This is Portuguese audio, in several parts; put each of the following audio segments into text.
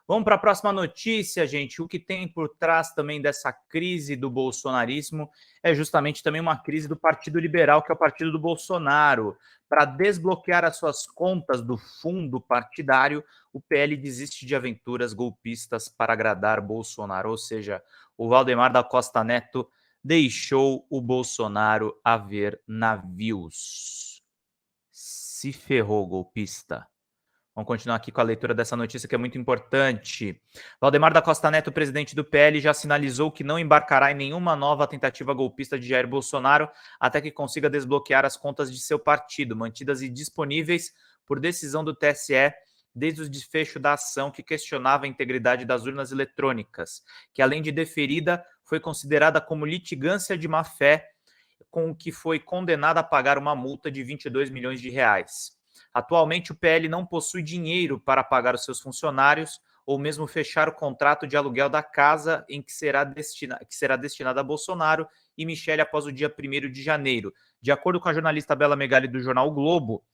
Vamos para a próxima notícia, gente. O que tem por trás também dessa crise do bolsonarismo é justamente também uma crise do Partido Liberal, que é o partido do Bolsonaro. Para desbloquear as suas contas do fundo partidário, o PL desiste de aventuras golpistas para agradar Bolsonaro. Ou seja, o Valdemar da Costa Neto deixou o Bolsonaro a ver navios. Se ferrou, golpista. Vamos continuar aqui com a leitura dessa notícia que é muito importante. Valdemar da Costa Neto, presidente do PL, já sinalizou que não embarcará em nenhuma nova tentativa golpista de Jair Bolsonaro até que consiga desbloquear as contas de seu partido, mantidas e disponíveis por decisão do TSE desde o desfecho da ação que questionava a integridade das urnas eletrônicas, que além de deferida, foi considerada como litigância de má-fé, com o que foi condenado a pagar uma multa de 22 milhões de reais. Atualmente, o PL não possui dinheiro para pagar os seus funcionários ou mesmo fechar o contrato de aluguel da casa em que será destinada a Bolsonaro e Michele após o dia 1º de janeiro. De acordo com a jornalista Bela Megali do jornal o Globo,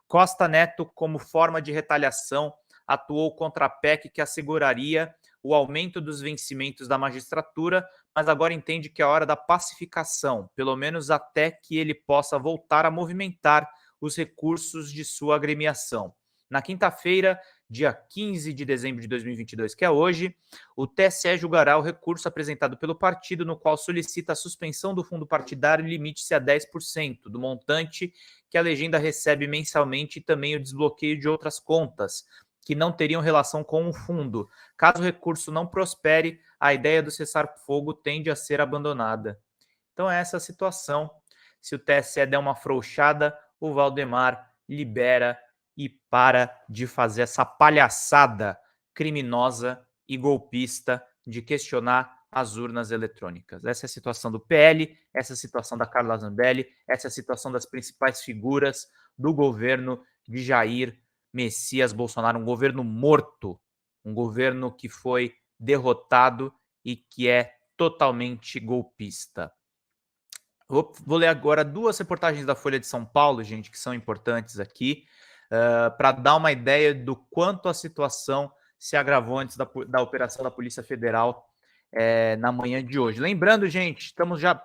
Costa Neto, como forma de retaliação, atuou contra a PEC que asseguraria o aumento dos vencimentos da magistratura, mas agora entende que é a hora da pacificação, pelo menos até que ele possa voltar a movimentar os recursos de sua agremiação. Na quinta-feira, dia 15 de dezembro de 2022, que é hoje, o TSE julgará o recurso apresentado pelo partido, no qual solicita a suspensão do fundo partidário e limite-se a 10% do montante que a legenda recebe mensalmente e também o desbloqueio de outras contas, que não teriam relação com o fundo. Caso o recurso não prospere, a ideia do cessar-fogo tende a ser abandonada. Então é essa a situação. Se o TSE der uma afrouxada, o Valdemar libera e para de fazer essa palhaçada criminosa e golpista de questionar as urnas eletrônicas. Essa é a situação do PL, essa é a situação da Carla Zambelli, essa é a situação das principais figuras do governo de Jair Messias Bolsonaro, um governo morto, um governo que foi derrotado e que é totalmente golpista. Vou ler agora duas reportagens da Folha de São Paulo, gente, que são importantes aqui, para dar uma ideia do quanto a situação se agravou antes da operação da Polícia Federal na manhã de hoje. Lembrando, gente,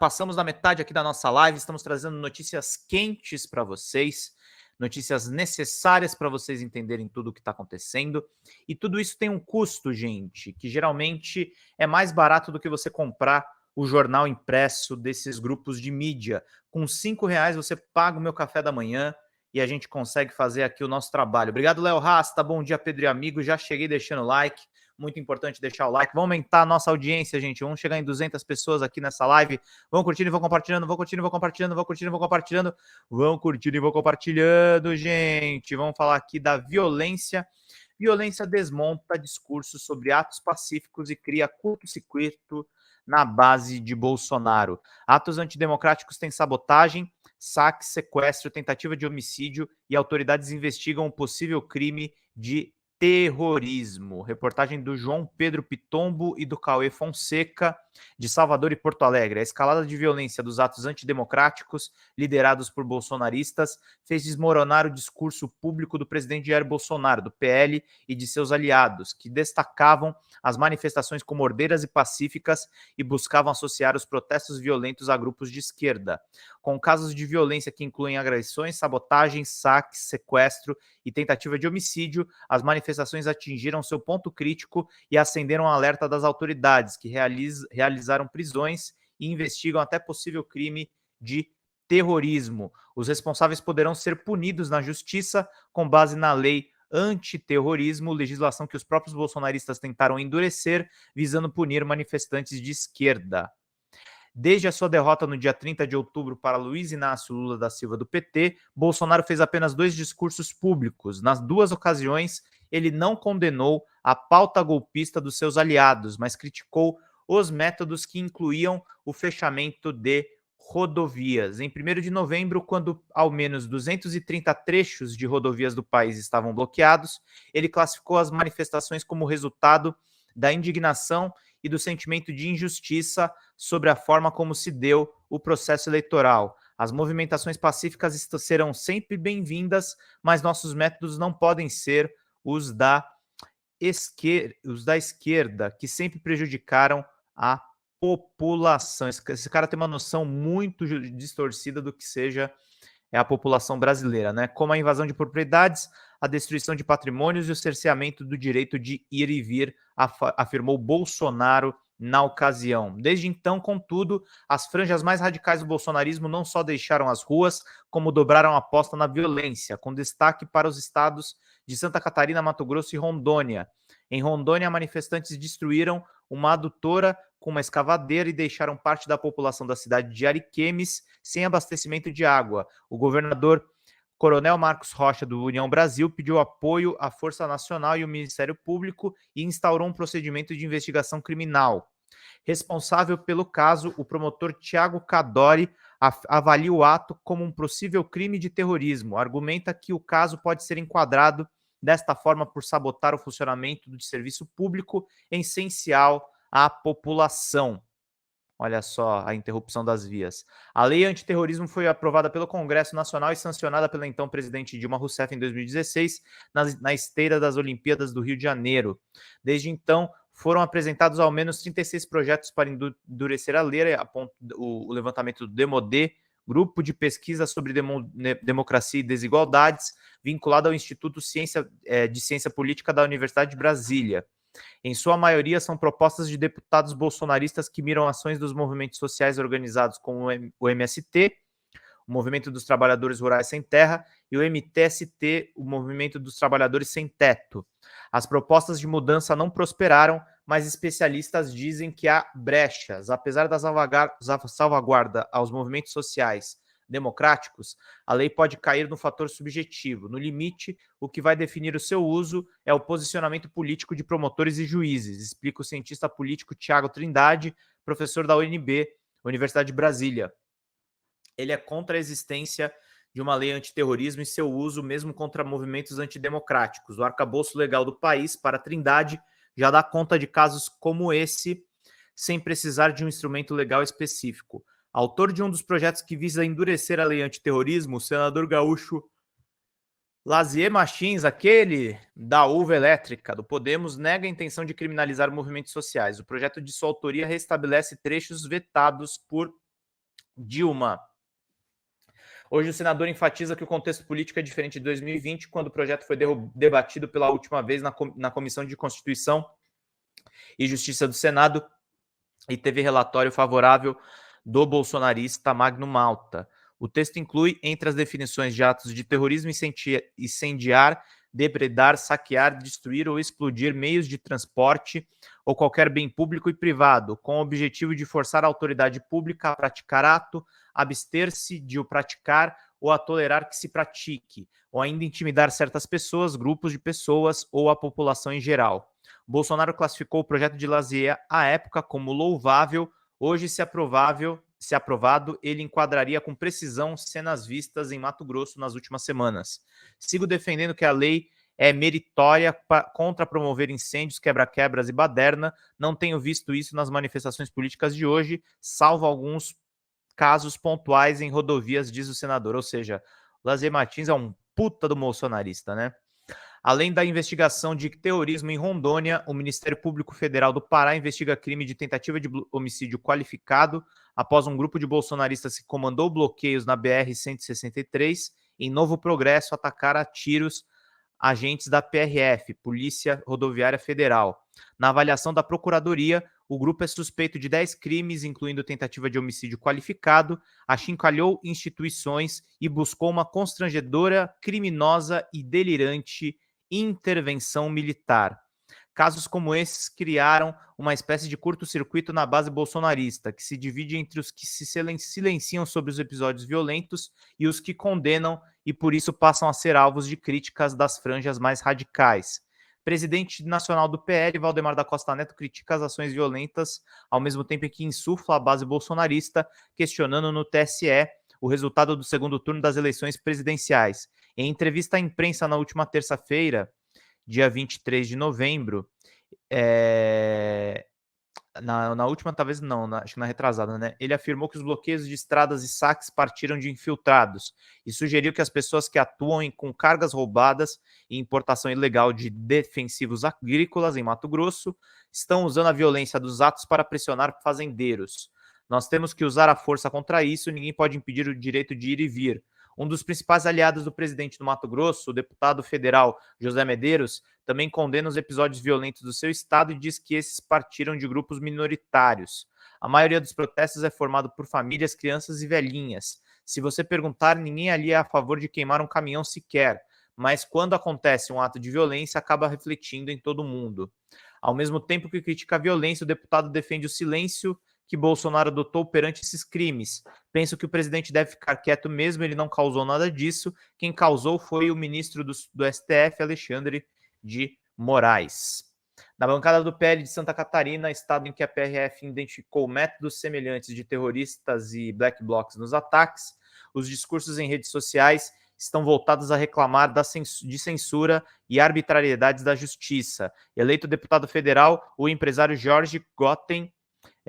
passamos da metade aqui da nossa live, estamos trazendo notícias quentes para vocês, notícias necessárias para vocês entenderem tudo o que está acontecendo. E tudo isso tem um custo, gente, que geralmente é mais barato do que você comprar o jornal impresso desses grupos de mídia. Com R$5 você paga o meu café da manhã e a gente consegue fazer aqui o nosso trabalho. Obrigado, Léo Rasta. Bom dia, Pedro e amigo. Já cheguei deixando o like. Muito importante deixar o like. Vamos aumentar a nossa audiência, gente. Vamos chegar em 200 pessoas aqui nessa live. Vão curtindo e vão compartilhando. Vão curtindo e vão compartilhando. Vão curtindo e vão compartilhando. Vão curtindo e vão compartilhando, gente. Vamos falar aqui da violência. Violência desmonta discursos sobre atos pacíficos e cria curto-circuito na base de Bolsonaro. Atos antidemocráticos têm sabotagem, saque, sequestro, tentativa de homicídio e autoridades investigam o possível crime de terrorismo. Reportagem do João Pedro Pitombo e do Cauê Fonseca, de Salvador e Porto Alegre. A escalada de violência dos atos antidemocráticos, liderados por bolsonaristas, fez desmoronar o discurso público do presidente Jair Bolsonaro, do PL e de seus aliados, que destacavam as manifestações como ordeiras e pacíficas e buscavam associar os protestos violentos a grupos de esquerda. Com casos de violência que incluem agressões, sabotagem, saque, sequestro e tentativa de homicídio, as manifestações atingiram seu ponto crítico e acenderam um alerta das autoridades, que realizaram prisões e investigam até possível crime de terrorismo. Os responsáveis poderão ser punidos na justiça com base na lei antiterrorismo, legislação que os próprios bolsonaristas tentaram endurecer, visando punir manifestantes de esquerda. Desde a sua derrota no dia 30 de outubro para Luiz Inácio Lula da Silva do PT, Bolsonaro fez apenas 2 discursos públicos. Nas 2 ocasiões, ele não condenou a pauta golpista dos seus aliados, mas criticou os métodos que incluíam o fechamento de rodovias. Em 1º de novembro, quando ao menos 230 trechos de rodovias do país estavam bloqueados, ele classificou as manifestações como resultado da indignação e do sentimento de injustiça sobre a forma como se deu o processo eleitoral. As movimentações pacíficas serão sempre bem-vindas, mas nossos métodos não podem ser os da os da esquerda, que sempre prejudicaram a população. Esse cara tem uma noção muito distorcida do que seja a população brasileira, né? Como a invasão de propriedades, a destruição de patrimônios e o cerceamento do direito de ir e vir, afirmou Bolsonaro na ocasião. Desde então, contudo, as franjas mais radicais do bolsonarismo não só deixaram as ruas, como dobraram a aposta na violência, com destaque para os estados de Santa Catarina, Mato Grosso e Rondônia. Em Rondônia, manifestantes destruíram uma adutora com uma escavadeira e deixaram parte da população da cidade de Ariquemes sem abastecimento de água. O governador Coronel Marcos Rocha, do União Brasil, pediu apoio à Força Nacional e ao Ministério Público e instaurou um procedimento de investigação criminal. Responsável pelo caso, o promotor Tiago Cadori avalia o ato como um possível crime de terrorismo. Argumenta que o caso pode ser enquadrado desta forma por sabotar o funcionamento do serviço público essencial à população. Olha só a interrupção das vias. A lei antiterrorismo foi aprovada pelo Congresso Nacional e sancionada pela então presidente Dilma Rousseff em 2016, na esteira das Olimpíadas do Rio de Janeiro. Desde então, foram apresentados ao menos 36 projetos para endurecer a lei, o levantamento do Demodê, Grupo de Pesquisa sobre Democracia e Desigualdades, vinculado ao Instituto de Ciência Política da Universidade de Brasília. Em sua maioria, são propostas de deputados bolsonaristas que miram ações dos movimentos sociais organizados como o MST, o Movimento dos Trabalhadores Rurais Sem Terra, e o MTST, o Movimento dos Trabalhadores Sem Teto. As propostas de mudança não prosperaram, mas especialistas dizem que há brechas. Apesar da salvaguarda aos movimentos sociais democráticos, a lei pode cair no fator subjetivo. No limite, o que vai definir o seu uso é o posicionamento político de promotores e juízes, explica o cientista político Tiago Trindade, professor da UNB, Universidade de Brasília. Ele é contra a existência de uma lei antiterrorismo e seu uso mesmo contra movimentos antidemocráticos. O arcabouço legal do país, para Trindade, já dá conta de casos como esse, sem precisar de um instrumento legal específico. Autor de um dos projetos que visa endurecer a lei antiterrorismo, o senador gaúcho Lazier Martins, aquele da uva elétrica do Podemos, nega a intenção de criminalizar movimentos sociais. O projeto de sua autoria restabelece trechos vetados por Dilma. Hoje o senador enfatiza que o contexto político é diferente de 2020, quando o projeto foi debatido pela última vez na Comissão de Constituição e Justiça do Senado e teve relatório favorável do bolsonarista Magno Malta. O texto inclui, entre as definições de atos de terrorismo, incendiar, depredar, saquear, destruir ou explodir meios de transporte ou qualquer bem público e privado, com o objetivo de forçar a autoridade pública a praticar ato, abster-se de o praticar ou a tolerar que se pratique, ou ainda intimidar certas pessoas, grupos de pessoas ou a população em geral. Bolsonaro classificou o projeto de Lazier à época como louvável. Hoje, se aprovado, ele enquadraria com precisão cenas vistas em Mato Grosso nas últimas semanas. Sigo defendendo que a lei é meritória contra promover incêndios, quebra-quebras e baderna. Não tenho visto isso nas manifestações políticas de hoje, salvo alguns casos pontuais em rodovias, diz o senador. Ou seja, Lazier Martins é um puta do bolsonarista, né? Além da investigação de terrorismo em Rondônia, o Ministério Público Federal do Pará investiga crime de tentativa de homicídio qualificado após um grupo de bolsonaristas que comandou bloqueios na BR-163 em Novo Progresso atacar a tiros agentes da PRF, Polícia Rodoviária Federal. Na avaliação da Procuradoria, o grupo é suspeito de 10 crimes, incluindo tentativa de homicídio qualificado, achincalhou instituições e buscou uma constrangedora, criminosa e delirante intervenção militar. Casos como esses criaram uma espécie de curto-circuito na base bolsonarista, que se divide entre os que se silenciam sobre os episódios violentos e os que condenam e por isso passam a ser alvos de críticas das franjas mais radicais. Presidente nacional do PL, Valdemar da Costa Neto, critica as ações violentas, ao mesmo tempo em que insufla a base bolsonarista, questionando no TSE o resultado do segundo turno das eleições presidenciais. Em entrevista à imprensa na última terça-feira, dia 23 de novembro, Na última, talvez não, acho que na retrasada, né? Ele afirmou que os bloqueios de estradas e saques partiram de infiltrados e sugeriu que as pessoas que atuam com cargas roubadas e importação ilegal de defensivos agrícolas em Mato Grosso estão usando a violência dos atos para pressionar fazendeiros. Nós temos que usar a força contra isso, ninguém pode impedir o direito de ir e vir. Um dos principais aliados do presidente do Mato Grosso, o deputado federal José Medeiros, também condena os episódios violentos do seu estado e diz que esses partiram de grupos minoritários. A maioria dos protestos é formado por famílias, crianças e velhinhas. Se você perguntar, ninguém ali é a favor de queimar um caminhão sequer, mas quando acontece um ato de violência, acaba refletindo em todo mundo. Ao mesmo tempo que critica a violência, o deputado defende o silêncio que Bolsonaro adotou perante esses crimes. Penso que o presidente deve ficar quieto mesmo, ele não causou nada disso. Quem causou foi o ministro do STF, Alexandre de Moraes. Na bancada do PL de Santa Catarina, estado em que a PRF identificou métodos semelhantes de terroristas e black blocs nos ataques, os discursos em redes sociais estão voltados a reclamar de censura e arbitrariedades da justiça. Eleito deputado federal, o empresário Jorge Gotten,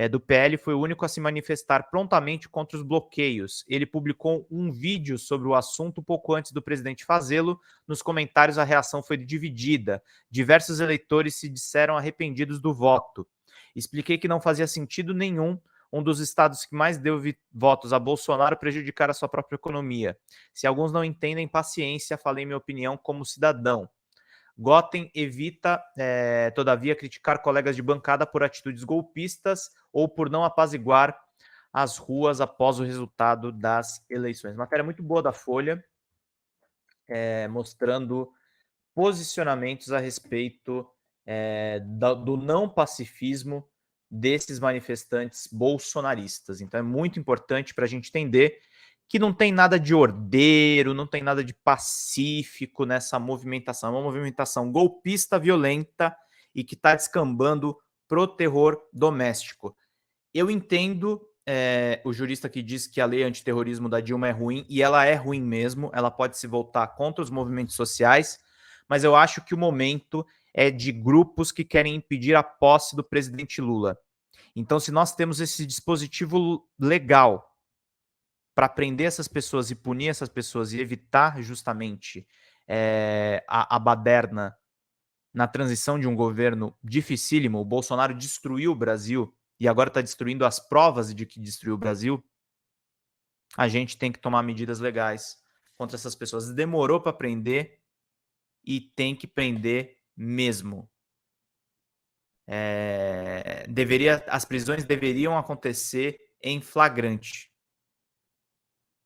do PL, foi o único a se manifestar prontamente contra os bloqueios. Ele publicou um vídeo sobre o assunto pouco antes do presidente fazê-lo. Nos comentários, a reação foi dividida. Diversos eleitores se disseram arrependidos do voto. Expliquei que não fazia sentido nenhum um dos estados que mais deu votos a Bolsonaro prejudicar a sua própria economia. Se alguns não entendem, paciência, falei minha opinião como cidadão. Gotten evita, todavia, criticar colegas de bancada por atitudes golpistas ou por não apaziguar as ruas após o resultado das eleições. Matéria muito boa da Folha, mostrando posicionamentos a respeito do não pacifismo desses manifestantes bolsonaristas. Então é muito importante para a gente entender que não tem nada de ordeiro, não tem nada de pacífico nessa movimentação. É uma movimentação golpista, violenta e que está descambando pro terror doméstico. Eu entendo o jurista que diz que a lei antiterrorismo da Dilma é ruim, e ela é ruim mesmo, ela pode se voltar contra os movimentos sociais, mas eu acho que o momento é de grupos que querem impedir a posse do presidente Lula. Então, se nós temos esse dispositivo legal para prender essas pessoas e punir essas pessoas e evitar justamente a baderna na transição de um governo dificílimo, o Bolsonaro destruiu o Brasil e agora está destruindo as provas de que destruiu o Brasil, a gente tem que tomar medidas legais contra essas pessoas. Demorou para prender e tem que prender mesmo. As prisões deveriam acontecer em flagrante.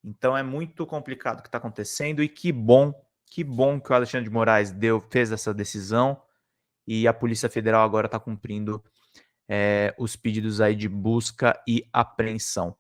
Então é muito complicado o que está acontecendo e que bom que o Alexandre de Moraes fez essa decisão e a Polícia Federal agora está cumprindo os pedidos aí de busca e apreensão.